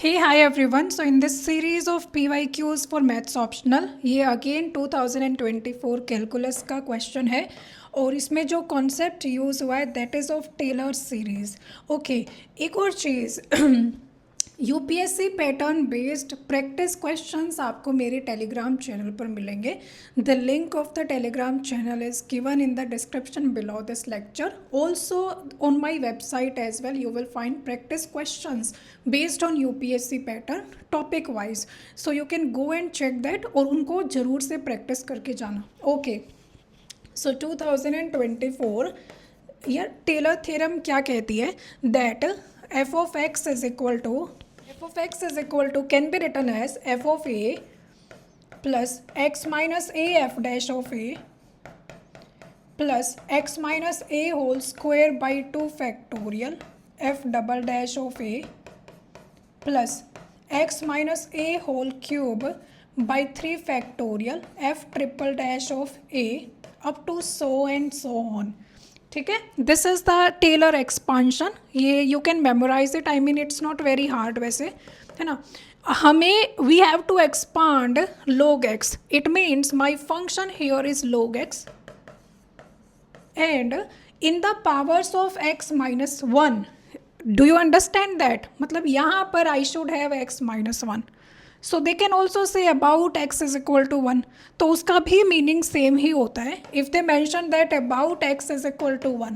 Hey, hi everyone. So in this series of PYQs for Maths Optional, ये again 2024 calculus का question है और इसमें जो कॉन्सेप्ट यूज़ हुआ है that is of Taylor series. Okay, एक और चीज़ UPSC pattern based practice questions आपको मेरे टेलीग्राम चैनल पर मिलेंगे. The link of the Telegram channel is given in the description below this lecture. Also on my website as well you will find practice questions based on UPSC pattern topic wise. So you can go and check that और उनको ज़रूर से practice करके जाना. Okay, सो 2024 यह Taylor theorem क्या कहती है that f of x is equal to can be written as f of a plus x minus a f dash of a plus x minus a whole square by 2 factorial f double dash of a plus x minus a whole cube by 3 factorial f triple dash of a up to so and so on. ठीक है, this is the Taylor expansion. ये you can memorise it. I mean it's not very hard वैसे, है ना. हमें we have to expand log x. It means my function here is log x and in the powers of x minus one. Do you understand that? मतलब यहाँ पर I should have x minus one. So they can also say about x is equal to one. तो उसका भी meaning same ही होता है. If they mention that about x is equal to one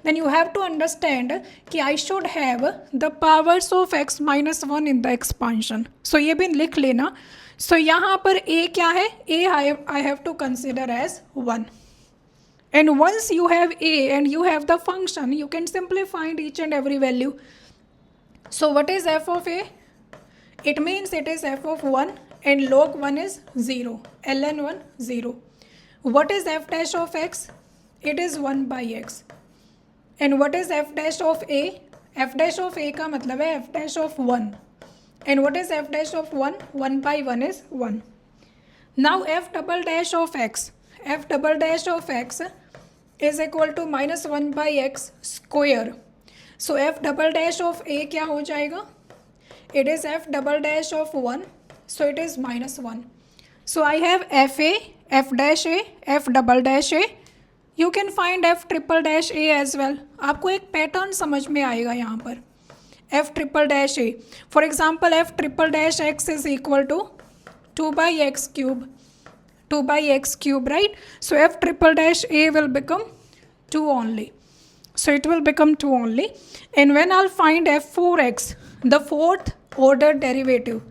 then you have to understand कि I should have the powers of x minus one in the expansion. So ये भी लिख लेना. सो यहाँ पर a क्या है? a I have to consider as one. And once you have a and you have the function, you can simply find each and every value. So what is f of a? It means it is f of 1 and log 1 is 0. ln 1 0. What is f dash of x? It is 1 by x. And what is f dash of a? f dash of a का मतलब है f dash of 1. And what is f dash of 1? 1 by 1 is 1. Now f double dash of x. f double dash of x is equal to minus 1 by x square. So f double dash of a क्या हो जाएगा? It is f double dash of 1. So it is minus 1. So I have f a, f dash a, f double dash a. You can find f triple dash a as well. आपको एक pattern समझ में आएगा यहाँ पर. f triple dash a. For example, f triple dash x is equal to 2 by x cube. 2 by x cube, right? So f triple dash a will become 2 only. So it will become 2 only. And when I'll find f4x, the fourth order derivative,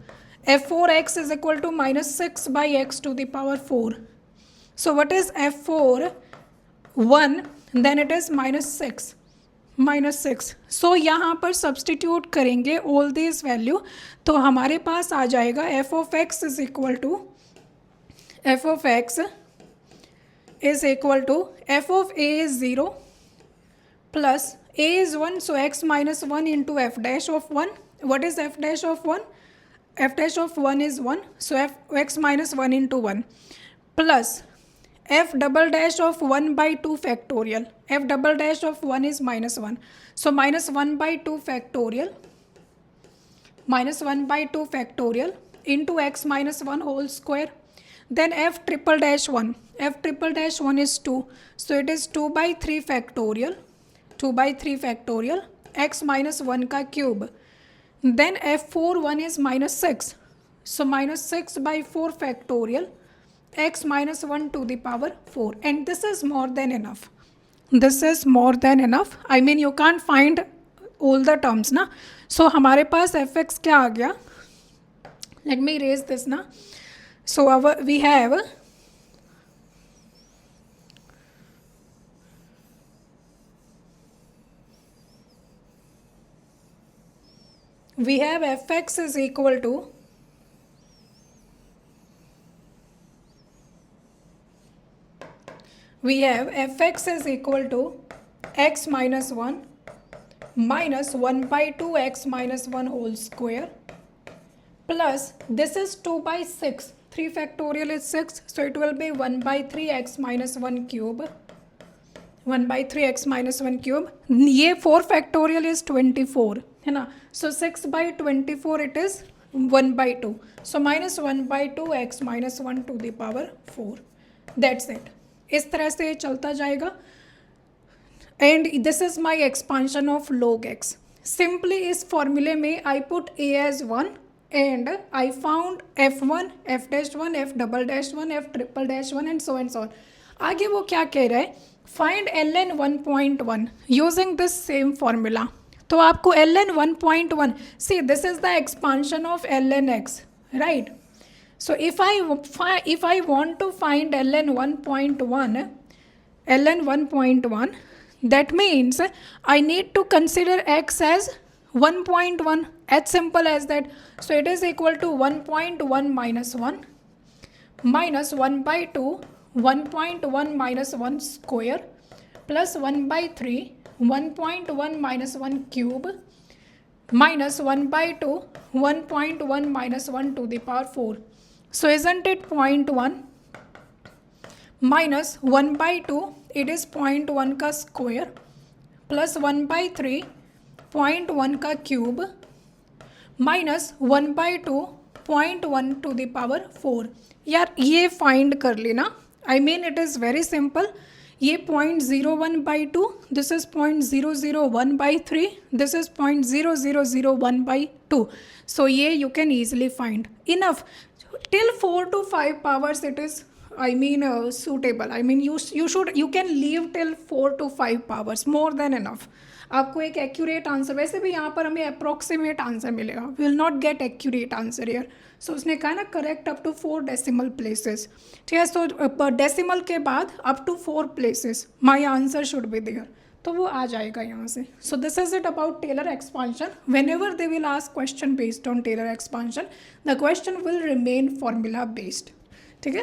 f4x is equal to minus 6 by x to the power 4. So what is f4? 1, then it is minus 6. minus 6. So यहाँ पर substitute करेंगे all these value. तो हमारे पास आ जाएगा f of x is equal to f of x is equal to f of a is 0 plus a is 1. So x minus 1 into f dash of 1. What is f dash of 1? f dash of 1 is 1. So x minus 1 into 1 plus f double dash of 1 by 2 factorial. f double dash of 1 is minus 1. So minus 1 by 2 factorial. Minus 1 by 2 factorial into x minus 1 whole square. Then f triple dash 1. f triple dash 1 is 2. So it is 2 by 3 factorial. 2 by 3 factorial. x minus 1 का cube. Then f4 1 is minus 6. So minus 6 by 4 factorial. x minus 1 to the power 4. And this is more than enough. This is more than enough. I mean you can't find all the terms ना. So हमारे पास fx क्या आ गया? Let me erase this ना. So we have fx is equal to fx is equal to x minus 1 minus 1 by 2 x minus 1 whole square plus this is 2 by 6. 3 factorial is 6. So it will be 1 by 3 x minus 1 cube. 1 by 3 x minus 1 cube. ये 4 factorial is 24. है ना. So 6/24 it is 1/2. So -1/2 x - 1 to the power 4. That's it. इस तरह से चलता जाएगा. And this is my expansion of log x. Simply इस फॉर्मूले में I put a as 1 and I found f1, f'1, f'1, f'1 and so on. आगे वो क्या कह रहा है, find ln 1.1 using this same formula. तो आपको ln 1.1, see this is the expansion of ln x, right. So if I want to find ln 1.1, that means I need to consider x as 1.1, as simple as that. So it is equal to 1.1 minus 1 minus 1/2, 1.1 minus 1 square plus 1/3, 1.1 minus 1 cube minus 1/2, 1.1 minus 1 to the power 4. So isn't it 0.1 minus 1/2, it is 0.1 का square plus 1/3, 0.1 का cube minus 1/2, 0.1 to the power 4. यार ये find कर लेना. I mean it is very simple. ये 0.01/2, this is 0.001/3, this is 0.0001/2. So ये you can easily find. Enough. Till 4 to 5 powers it is suitable. I mean you can leave till 4 to 5 powers, more than enough. आपको एक accurate answer, वैसे भी यहाँ पर हमें approximate answer मिलेगा, will not get accurate answer here. So उसने कहा ना correct up to 4 decimal places. ठीक है, सो डेसिमल के बाद up to 4 places my answer should be there, तो वो आ जाएगा यहाँ से. So this is it about Taylor expansion. Whenever they will ask question based on Taylor expansion, the question will remain formula based. ठीक है.